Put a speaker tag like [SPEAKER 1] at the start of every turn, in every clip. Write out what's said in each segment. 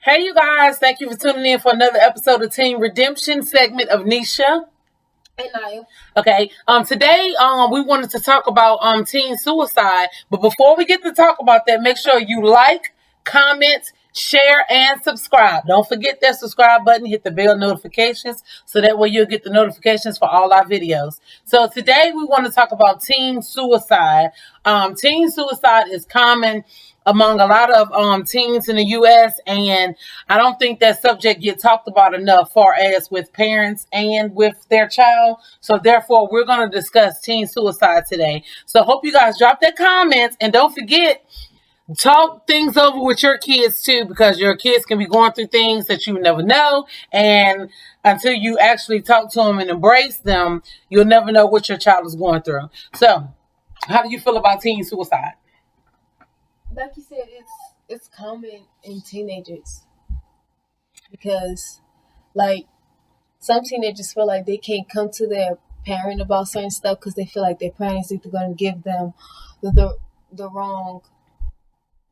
[SPEAKER 1] Hey, you guys, thank you for tuning in for another episode of Teen Redemption segment of Nisha.
[SPEAKER 2] And Naya.
[SPEAKER 1] Okay. Today, we wanted to talk about teen suicide. But before we get to talk about that, make sure you like, comment, share, and subscribe. Don't forget that subscribe button. Hit the bell notifications so that way you'll get the notifications for all our videos. So today we want to talk about teen suicide. Teen suicide is common among a lot of teens in the U.S. and I don't think that subject gets talked about enough, far as with parents and with their child. So therefore, we're going to discuss teen suicide today. So hope you guys drop their comments and don't forget, talk things over with your kids too, because your kids can be going through things that you never know, and until you actually talk to them and embrace them, you'll never know what your child is going through. So how do you feel about teen suicide?
[SPEAKER 2] Like you said, it's common in teenagers because, like, some teenagers feel like they can't come to their parent about certain stuff because they feel like their parents either going to give them the wrong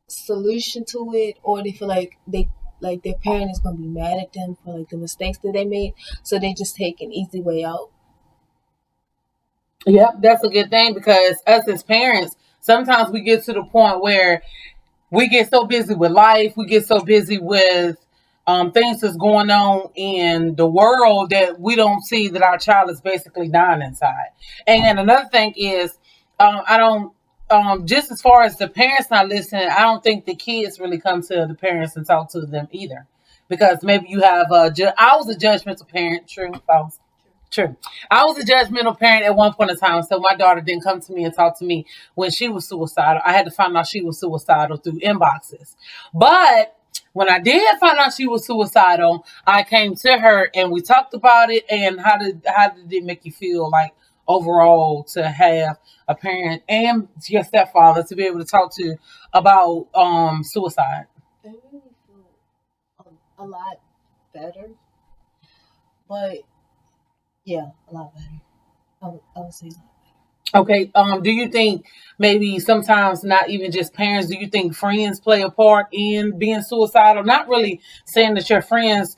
[SPEAKER 2] solution to it, or they feel like their parent is going to be mad at them for like the mistakes that they made, so they just take an easy way out.
[SPEAKER 1] Yep, that's a good thing because us as parents, sometimes we get to the point where we get so busy with life, we get so busy with things that's going on in the world that we don't see that our child is basically dying inside. And another thing is, I don't. Just as far as the parents not listening, I don't think the kids really come to the parents and talk to them either, because maybe you have I was a judgmental parent, true, false. True. I was a judgmental parent at one point in time, so my daughter didn't come to me and talk to me when she was suicidal. I had to find out she was suicidal through inboxes. But when I did find out she was suicidal, I came to her and we talked about it. And how did it make you feel, like, overall, to have a parent and your stepfather to be able to talk to about suicide?
[SPEAKER 2] I really feel a lot better, but yeah, a lot better. I would say a lot.
[SPEAKER 1] Okay. Do you think maybe sometimes not even just parents, do you think friends play a part in being suicidal? Not really saying that your friends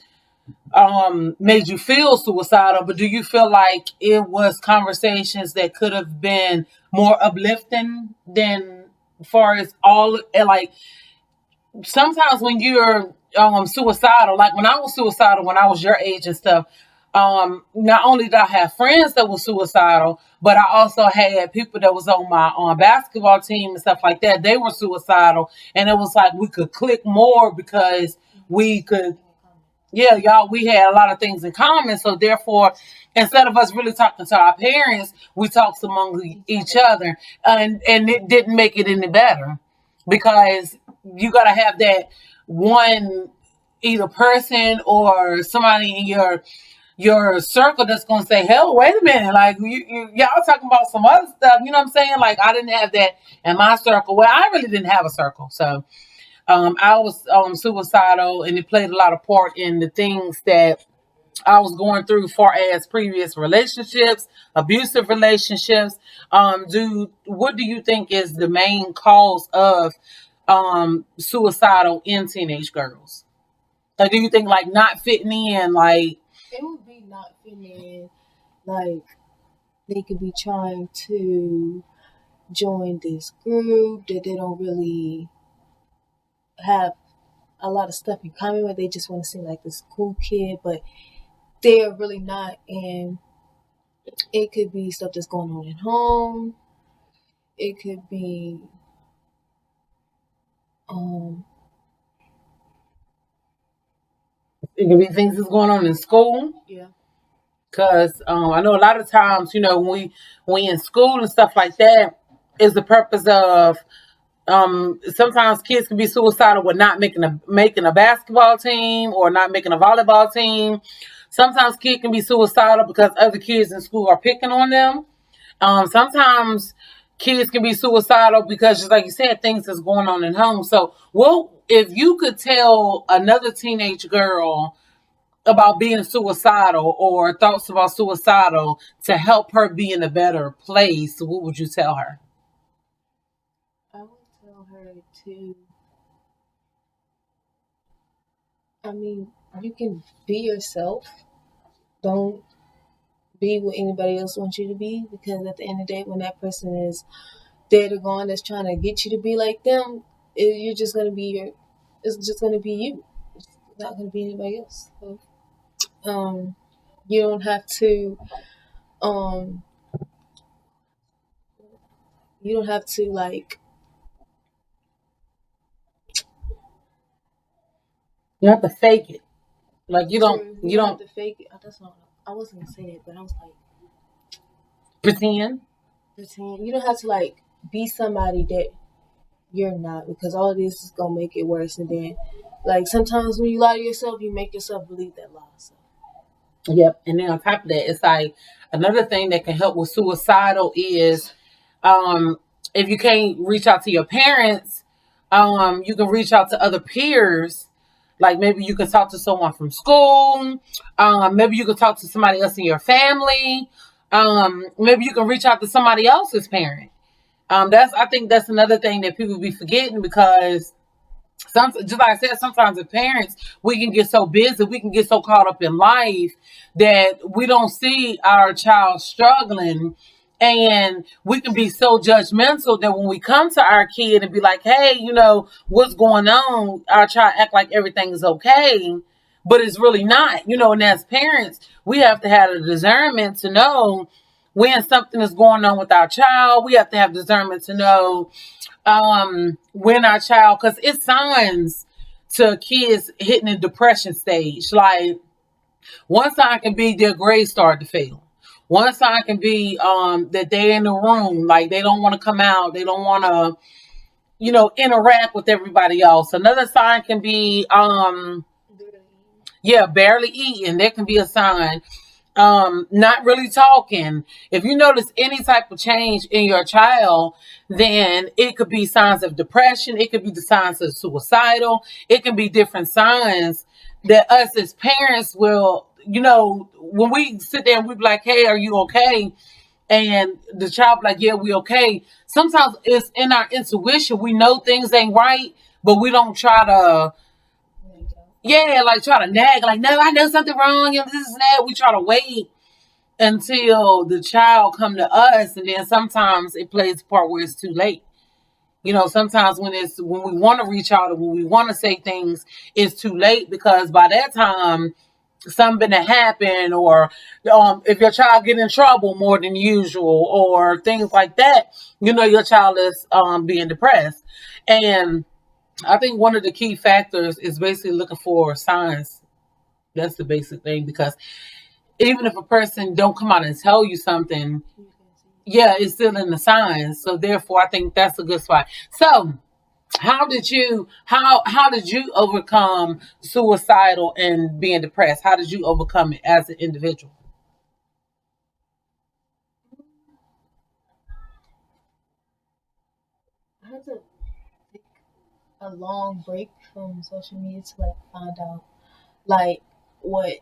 [SPEAKER 1] made you feel suicidal, but do you feel like it was conversations that could have been more uplifting than far as all, like, sometimes when you're suicidal, like when I was suicidal when I was your age and stuff, not only did I have friends that were suicidal, but I also had people that was on my basketball team and stuff like that. They were suicidal, and it was like we could click more because we could, yeah, y'all, we had a lot of things in common. So therefore, instead of us really talking to our parents, we talked among each other, and it didn't make it any better because you got to have that one, either person or somebody in your circle that's gonna say, "Hell, wait a minute! Like y'all talking about some other stuff." You know what I'm saying? Like I didn't have that in my circle. Well, I really didn't have a circle, so I was suicidal, and it played a lot of part in the things that I was going through, far as previous relationships, abusive relationships. What do you think is the main cause of suicidal in teenage girls? Like, do you think like not fitting in, like?
[SPEAKER 2] It would be not fitting in. Like, they could be trying to join this group that they don't really have a lot of stuff in common with. They just want to seem like this cool kid, but they're really not. And it could be stuff that's going on at home. It could be um
[SPEAKER 1] It could be things that's going on in school.
[SPEAKER 2] yeah.
[SPEAKER 1] Cause I know a lot of times, when we in school and stuff like that, is the purpose of sometimes kids can be suicidal with not making a basketball team or not making a volleyball team. Sometimes kids can be suicidal because other kids in school are picking on them. Sometimes kids can be suicidal because, just like you said, things is going on at home. So, well, if you could tell another teenage girl about being suicidal or thoughts about suicidal to help her be in a better place, what would you tell her?
[SPEAKER 2] I would tell her to I mean, you can be yourself. Don't be what anybody else wants you to be, because at the end of the day, when that person is dead or gone that's trying to get you to be like them, you're just gonna be your. It's just gonna be you. It's not gonna be anybody else. So, um, you don't have to. Um, you don't have to like.
[SPEAKER 1] You have to fake it. Like you don't
[SPEAKER 2] True. You
[SPEAKER 1] you
[SPEAKER 2] don't have
[SPEAKER 1] don't
[SPEAKER 2] to fake it. That's not. I wasn't gonna say that, but I was like,
[SPEAKER 1] pretend.
[SPEAKER 2] pretend. You don't have to like be somebody that you're not, because all of this is gonna make it worse. And then, like sometimes when you lie to yourself, you make yourself believe that lie. So.
[SPEAKER 1] Yep. And then on top of that, it's like another thing that can help with suicidal is if you can't reach out to your parents, you can reach out to other peers. Like maybe you can talk to someone from school. Maybe you can talk to somebody else in your family. Maybe you can reach out to somebody else's parent. That's I think that's another thing that people be forgetting because just like I said, sometimes as parents, we can get so busy, we can get so caught up in life that we don't see our child struggling. And we can be so judgmental that when we come to our kid and be like, hey, what's going on? Our child act like everything is okay, but it's really not, and as parents, we have to have the discernment to know when something is going on with our child. We have to have discernment to know when our child, because it's signs to kids hitting the depression stage. Like one sign can be their grades start to fail. One sign can be that they're in the room, like they don't want to come out, they don't want to interact with everybody else. Another sign can be yeah, barely eating. That can be a sign. Not really talking. If you notice any type of change in your child, then it could be signs of depression. It could be the signs of suicidal. It can be different signs that us as parents will, when we sit there and we be like, hey, are you okay? And the child be like, yeah, we okay. Sometimes it's in our intuition. We know things ain't right, but we don't try to, yeah, like try to nag, like, no, I know something wrong. This is that. We try to wait until the child come to us, and then sometimes it plays a part where it's too late. Sometimes when we want to reach out or when we want to say things, it's too late because by that time something to happen, or if your child get in trouble more than usual or things like that, your child is being depressed. And I think one of the key factors is basically looking for signs. That's the basic thing, because even if a person don't come out and tell you something, yeah, it's still in the signs. So therefore, I think that's a good spot. So, how did you overcome suicidal and being depressed? How did you overcome it as an individual?
[SPEAKER 2] I had to take a long break from social media to like find out like what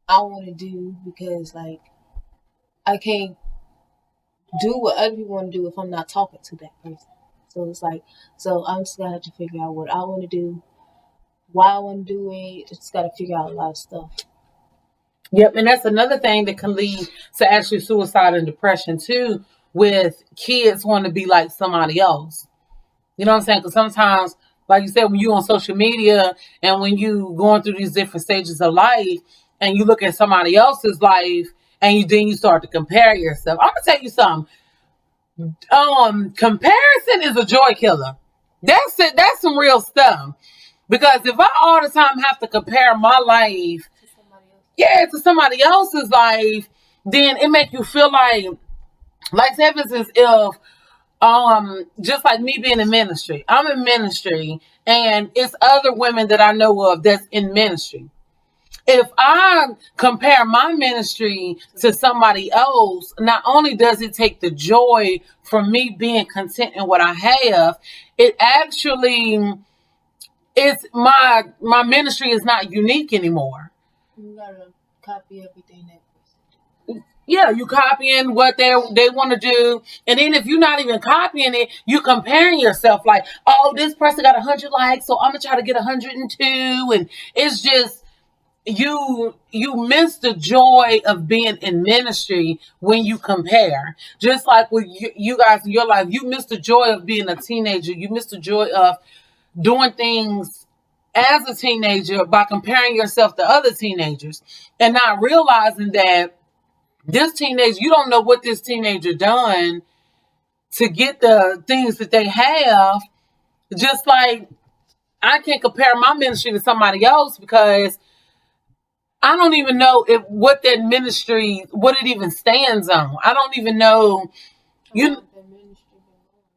[SPEAKER 2] I want to do, because like I can't do what other people want to do if I'm not talking to that person. So it's like, so I'm just gonna have to figure out what I want to do, why I want to do it. Just gotta figure out a lot of stuff.
[SPEAKER 1] Yep, and that's another thing that can lead to actually suicide and depression too. With kids wanting to be like somebody else. You know what I'm saying? Because sometimes, like you said, when you on social media and when you going through these different stages of life, and you look at somebody else's life, and then you start to compare yourself. I'm gonna tell you something. Comparison is a joy killer. That's it. That's some real stuff. Because if I all the time have to compare my life,
[SPEAKER 2] To somebody else.
[SPEAKER 1] yeah, to somebody else's life, then it make you feel like say for instance, if just like me being in ministry, I'm in ministry, and it's other women that I know of that's in ministry. If I compare my ministry to somebody else, not only does it take the joy from me being content in what I have, it actually it's my ministry is not unique anymore.
[SPEAKER 2] You gotta copy everything that person do.
[SPEAKER 1] Yeah, you copying what they want to do, and then if you're not even copying it, you comparing yourself. Like, oh, this person got 100 likes, so I'm gonna try to get 102, and it's just you miss the joy of being in ministry when you compare. Just like with you guys in your life, you miss the joy of being a teenager. You miss the joy of doing things as a teenager by comparing yourself to other teenagers and not realizing that this teenager, you don't know what this teenager done to get the things that they have. Just like I can't compare my ministry to somebody else because I don't even know if what that ministry, what it even stands on. I don't even know. You,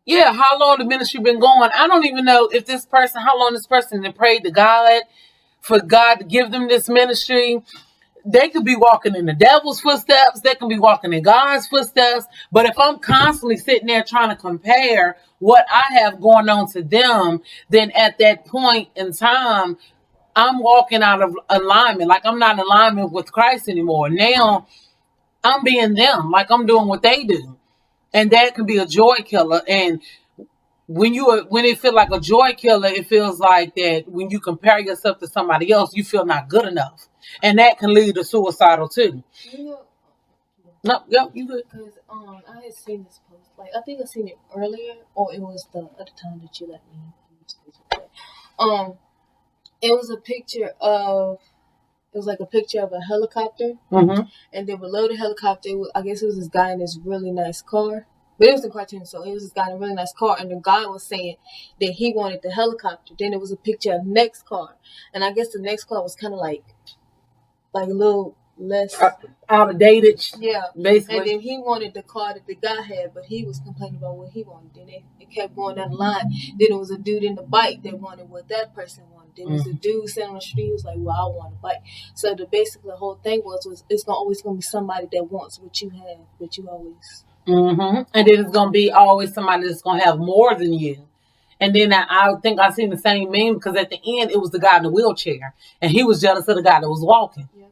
[SPEAKER 1] yeah, how long the ministry been going? I don't even know if this person, how long this person had prayed to God for God to give them this ministry. They could be walking in the devil's footsteps. They can be walking in God's footsteps. But if I'm constantly sitting there trying to compare what I have going on to them, then at that point in time, I'm walking out of alignment. Like I'm not in alignment with Christ anymore. Now I'm being them. Like I'm doing what they do. And that can be a joy killer. And when it feels like a joy killer, it feels like that when you compare yourself to somebody else, you feel not good enough. And that can lead to suicidal too.
[SPEAKER 2] You know,
[SPEAKER 1] No, yep, you good.
[SPEAKER 2] because I had seen this post. Like I think I seen it earlier, or it was the other time that you let me use Facebook. It was a picture of. It was like a picture of a helicopter,
[SPEAKER 1] Mm-hmm.
[SPEAKER 2] and then below the helicopter, I guess it was this guy in this really nice car. But it was a cartoon, so it was this guy in a really nice car, and the guy was saying that he wanted the helicopter. Then it was a picture of the next car, and I guess the next car was kind of like a little less.
[SPEAKER 1] Out of dated,
[SPEAKER 2] Yeah,
[SPEAKER 1] basically.
[SPEAKER 2] and then he wanted the car that the guy had, but he was complaining about what he wanted. Then it kept going down the line. Then it was a dude in the bike that wanted what that person wanted. Then it was a dude sitting on the street who was like, "Well, I want a bike." So basically the whole thing was it's always gonna be somebody that wants what you have, but you always.
[SPEAKER 1] Mm-hmm. And then it's gonna be always somebody that's gonna have more than you. And then I think I seen the same meme because at the end it was the guy in the wheelchair, and he was jealous of the guy that was walking.
[SPEAKER 2] Yeah.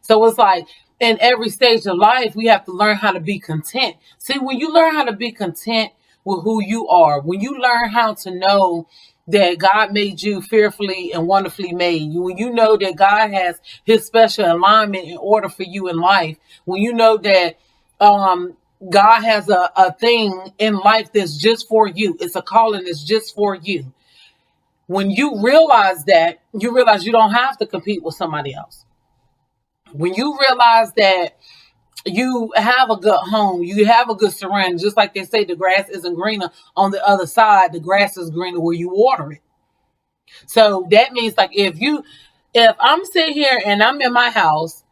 [SPEAKER 1] So it's like in every stage of life, we have to learn how to be content. See, when you learn how to be content with who you are, when you learn how to know that God made you fearfully and wonderfully made, when you know that God has his special alignment in order for you in life, when you know that God has a thing in life that's just for you, it's a calling that's just for you. When you realize that, you realize you don't have to compete with somebody else. When you realize that you have a good home, you have a good surrounding, just like they say the grass isn't greener on the other side, the grass is greener where you water it. So that means like if I'm sitting here and I'm in my house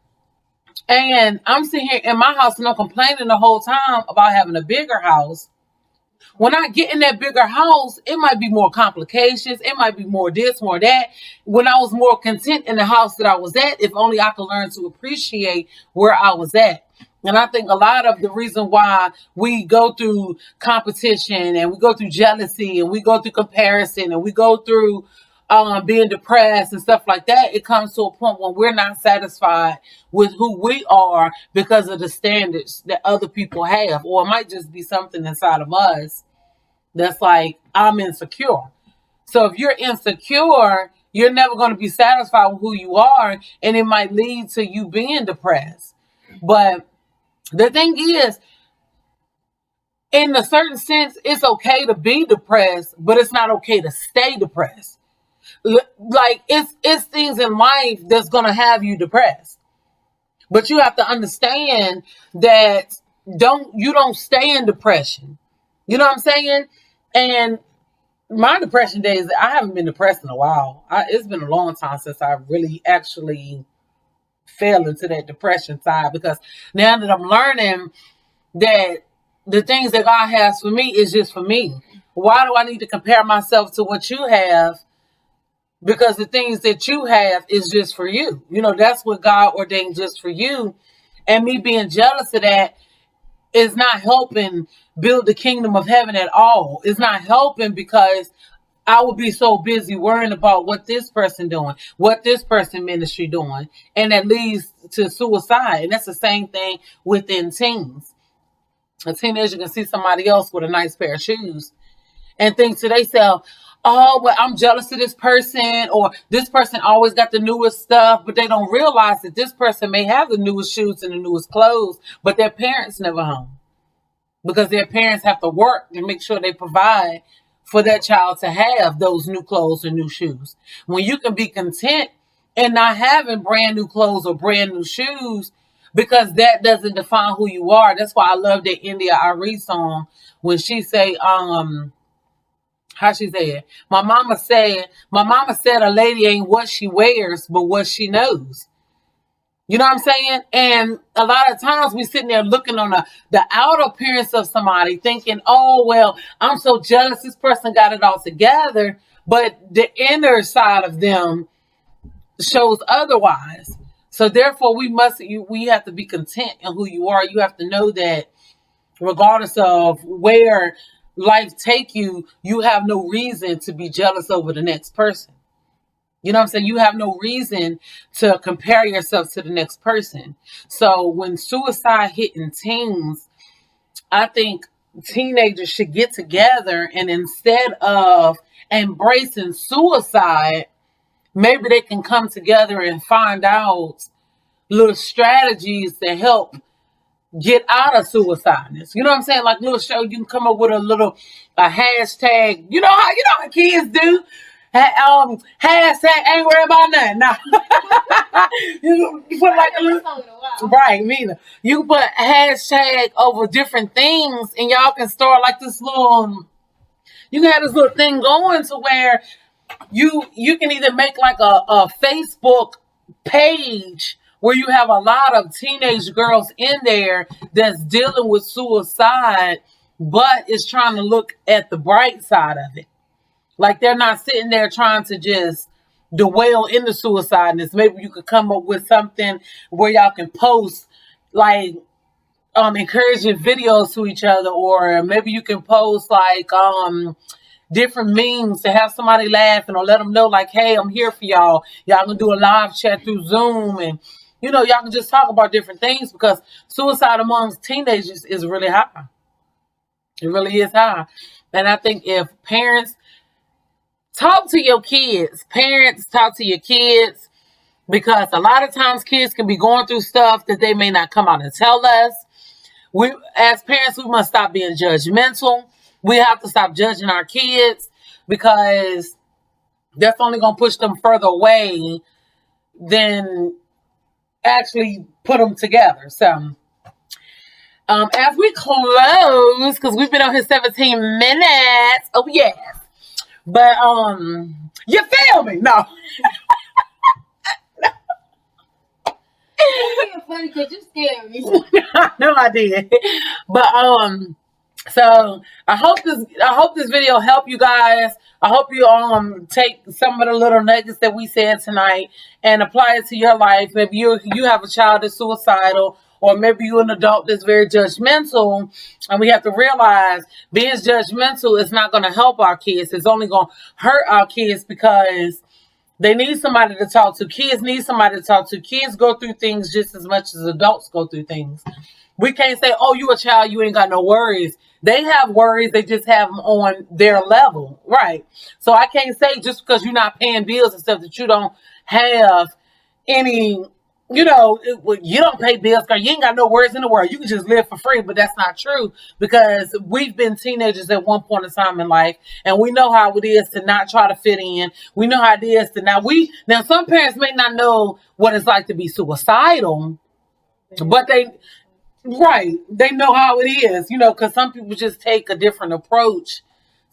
[SPEAKER 1] and I'm sitting here in my house and I'm complaining the whole time about having a bigger house, when I get in that bigger house, it might be more complications. It might be more this, more that. When I was more content in the house that I was at, if only I could learn to appreciate where I was at. And I think a lot of the reason why we go through competition and we go through jealousy and we go through comparison and we go through being depressed and stuff like that, it comes to a point when we're not satisfied with who we are because of the standards that other people have. Or it might just be something inside of us that's like, I'm insecure. So if you're insecure, you're never going to be satisfied with who you are, and it might lead to you being depressed. But the thing is, in a certain sense, it's okay to be depressed, but it's not okay to stay depressed. Like it's things in life that's going to have you depressed. But you have to understand that you don't stay in depression. You know what I'm saying? And my depression days, I haven't been depressed in a while. It's been a long time since I really actually fell into that depression side, because now that I'm learning that the things that God has for me is just for me. Why do I need to compare myself to what you have? Because the things that you have is just for you. You know, that's what God ordained just for you. And me being jealous of that is not helping build the kingdom of heaven at all. It's not helping because I would be so busy worrying about what this person doing, what this person ministry doing, and that leads to suicide. And that's the same thing within teens. A teenager can see somebody else with a nice pair of shoes and think to themselves, oh, well, I'm jealous of this person, or this person always got the newest stuff, but they don't realize that this person may have the newest shoes and the newest clothes, but their parents never home because their parents have to work to make sure they provide for that child to have those new clothes or new shoes. When you can be content and not having brand new clothes or brand new shoes, because that doesn't define who you are. That's why I love that India Ari song when she say, how she said, my mama said a lady ain't what she wears, but what she knows. You know what I'm saying? And a lot of times we sitting there looking on the outer appearance of somebody thinking, oh, well, I'm so jealous this person got it all together. But the inner side of them shows otherwise. So therefore we have to be content in who you are. You have to know that regardless of where life take you, you have no reason to be jealous over the next person. You know what I'm saying? You have no reason to compare yourself to the next person. So when suicide hitting teens, I think teenagers should get together and instead of embracing suicide, maybe they can come together and find out little strategies to help get out of suicideness. You know what I'm saying? Like little show, you can come up with a hashtag. You know how kids do. Hashtag ain't worried about nothing. Nah. you put like a little, right, Mina. You can put a hashtag over different things, and y'all can start like this little. You can have this little thing going to where you can either make like a Facebook page where you have a lot of teenage girls in there that's dealing with suicide, but is trying to look at the bright side of it. Like they're not sitting there trying to just dwell in the suicideness. Maybe you could come up with something where y'all can post like encouraging videos to each other, or maybe you can post like different memes to have somebody laughing or let them know like, hey, I'm here for y'all. Y'all can do a live chat through Zoom, and y'all can just talk about different things because suicide amongst teenagers is really high. It really is high. And I think if parents talk to your kids, because a lot of times kids can be going through stuff that they may not come out and tell us. We, as parents, we must stop being judgmental. We have to stop judging our kids because that's only going to push them further away than actually put them together. So, as we close, because we've been on here 17 minutes. Oh, yes. But, you feel me? No.
[SPEAKER 2] It's funny because you scared me.
[SPEAKER 1] No, I did. But, so I hope this video helped you guys. I hope you take some of the little nuggets that we said tonight and apply it to your life. Maybe you have a child that's suicidal, or maybe you're an adult that's very judgmental, and we have to realize being judgmental is not going to help our kids. It's only going to hurt our kids because they need somebody to talk to. Kids need somebody to talk to. Kids go through things just as much as adults go through things. We can't say, oh, you a child, you ain't got no worries. They have worries, they just have them on their level. Right. So I can't say just because you're not paying bills and stuff that you don't have any, you don't pay bills because you ain't got no worries in the world. You can just live for free, but that's not true because we've been teenagers at one point in time in life, and we know how it is to not try to fit in. We know how it is to now some parents may not know what it's like to be suicidal, but they know how it is, because some people just take a different approach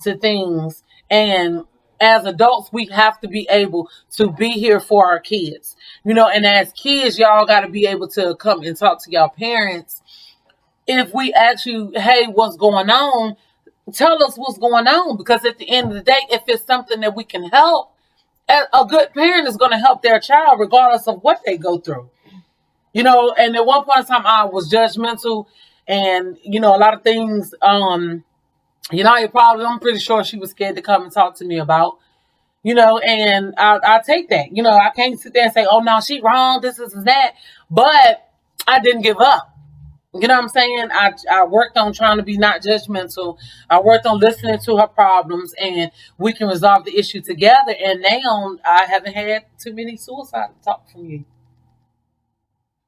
[SPEAKER 1] to things. And as adults, we have to be able to be here for our kids, and as kids, y'all got to be able to come and talk to y'all parents. If we ask you, hey, what's going on? Tell us what's going on, because at the end of the day, if it's something that we can help, a good parent is going to help their child regardless of what they go through. And at one point in time, I was judgmental, and a lot of things You know, your problem, I'm pretty sure she was scared to come and talk to me about. You know, and I take that. You know, I can't sit there and say, oh, no, she wrong, this is that. But I didn't give up. You know what I'm saying? I worked on trying to be not judgmental. I worked on listening to her problems, and we can resolve the issue together. And now I haven't had too many suicide talk from you.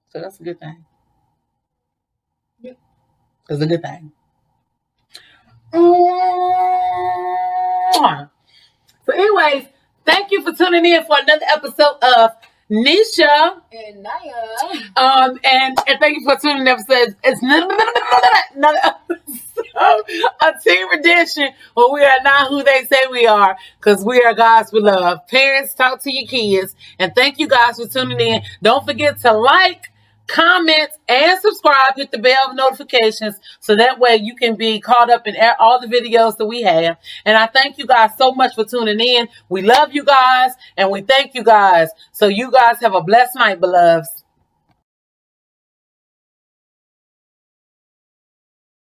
[SPEAKER 1] So that's a good thing.
[SPEAKER 2] Yep.
[SPEAKER 1] It's a good thing. So, anyways, thank you for tuning in for another episode of Nisha.
[SPEAKER 2] And Naya.
[SPEAKER 1] And thank you for tuning in. It's another episode of Team Redemption, where we are not who they say we are, because we are God's beloved. Parents, talk to your kids, and thank you guys for tuning in. Don't forget to like, comment, and subscribe. Hit the bell of notifications so that way you can be caught up in all the videos that we have. And I thank you guys so much for tuning in. We love you guys, and we thank you guys. So you guys have a blessed night, beloveds.